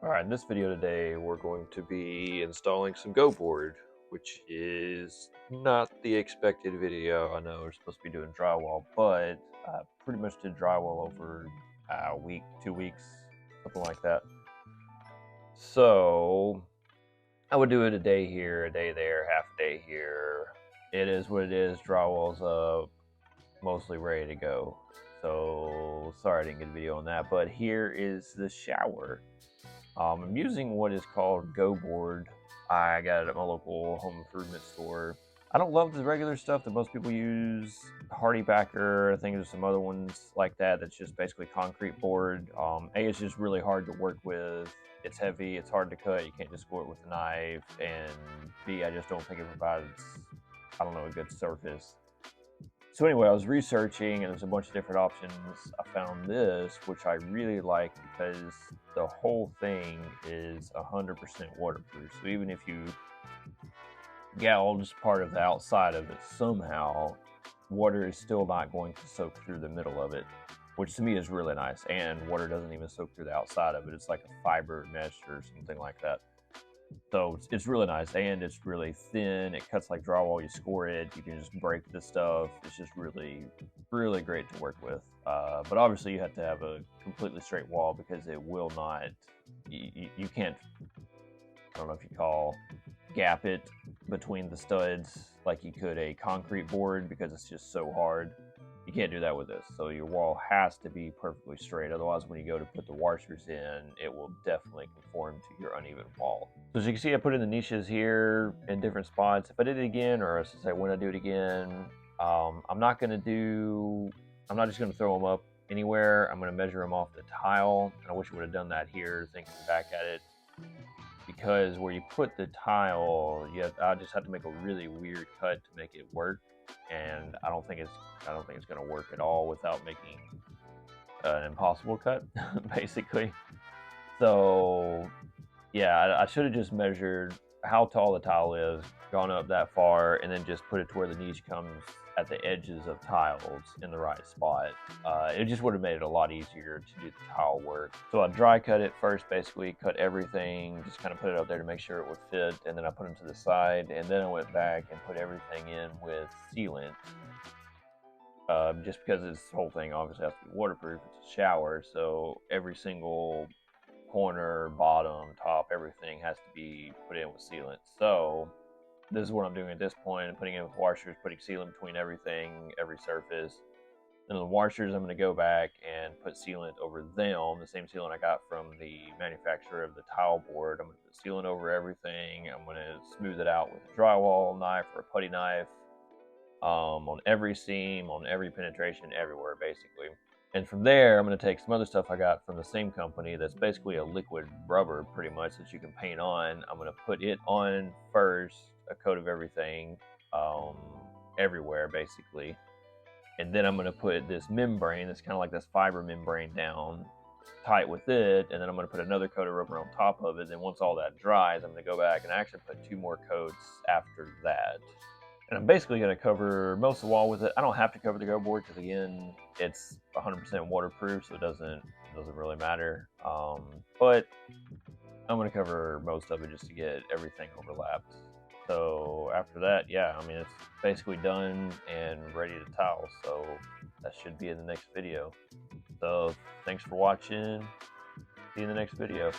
Alright, in this video today, we're going to be installing some GoBoard, which is not the expected video. I know we're supposed to be doing drywall, but I pretty much did drywall over a week, 2 weeks, something like that. So, I would do it a day here, a day there, half a day here. It is what it is. Drywall's up, mostly ready to go. So, sorry I didn't get a video on that, but here is the shower. I'm using what is called GoBoard. I got it at my local home improvement store. I don't love the regular stuff that most people use. Hardy Backer, I think there's some other ones like that that's just basically concrete board. A, it's just really hard to work with. It's heavy, it's hard to cut, you can't just go it with a knife. And B, I just don't think it provides, I don't know, a good surface. So anyway, I was researching and there's a bunch of different options. I found this, which I really like because the whole thing is 100% waterproof. So even if you gouge part of the outside of it somehow, water is still not going to soak through the middle of it, which to me is really nice. And water doesn't even soak through the outside of it. It's like a fiber mesh or something like that. So it's really nice, and it's really thin. It cuts like drywall. You score it, you can just break this stuff. It's just really, really great to work with. But obviously you have to have a completely straight wall because it will not, you can't, I don't know if you call gap it between the studs like you could a concrete board because it's just so hard. You can't do that with this. So your wall has to be perfectly straight. Otherwise, when you go to put the washers in, it will definitely conform to your uneven wall. So as you can see, I put in the niches here in different spots. If I did it again, or as I say, when I do it again, I'm not just gonna throw them up anywhere. I'm gonna measure them off the tile. And I wish I would have done that here, thinking back at it. Because where you put the tile, I just have to make a really weird cut to make it work. And I don't think it's going to work at all without making an impossible cut, basically. So, yeah, I should have just measured how tall the tile is, gone up that far, and then just put it to where the niche comes at the edges of tiles in the right spot. It just would have made it a lot easier to do the tile work. So I dry cut it first, basically cut everything, just kind of put it up there to make sure it would fit, and then I put them to the side, and then I went back and put everything in with sealant. Just because this whole thing obviously has to be waterproof, it's a shower, so every single corner, bottom, top, everything has to be put in with sealant. So this is what I'm doing at this point. I'm putting in with washers, putting sealant between everything, every surface. Then the washers, I'm going to go back and put sealant over them, the same sealant I got from the manufacturer of the tile board. I'm going to put sealant over everything. I'm going to smooth it out with a drywall knife or a putty knife on every seam, on every penetration, everywhere basically. And from there, I'm going to take some other stuff I got from the same company that's basically a liquid rubber pretty much that you can paint on. I'm going to put it on first, a coat of everything, everywhere basically. And then I'm going to put this membrane, that's kind of like this fiber membrane, down tight with it. And then I'm going to put another coat of rubber on top of it. And once all that dries, I'm going to go back and actually put 2 more coats after that. And I'm basically going to cover most of the wall with it. I don't have to cover the GoBoard because, again, it's 100% waterproof, so it doesn't really matter. But I'm going to cover most of it just to get everything overlapped. So after that, yeah, I mean, it's basically done and ready to tile. So that should be in the next video. So thanks for watching. See you in the next video.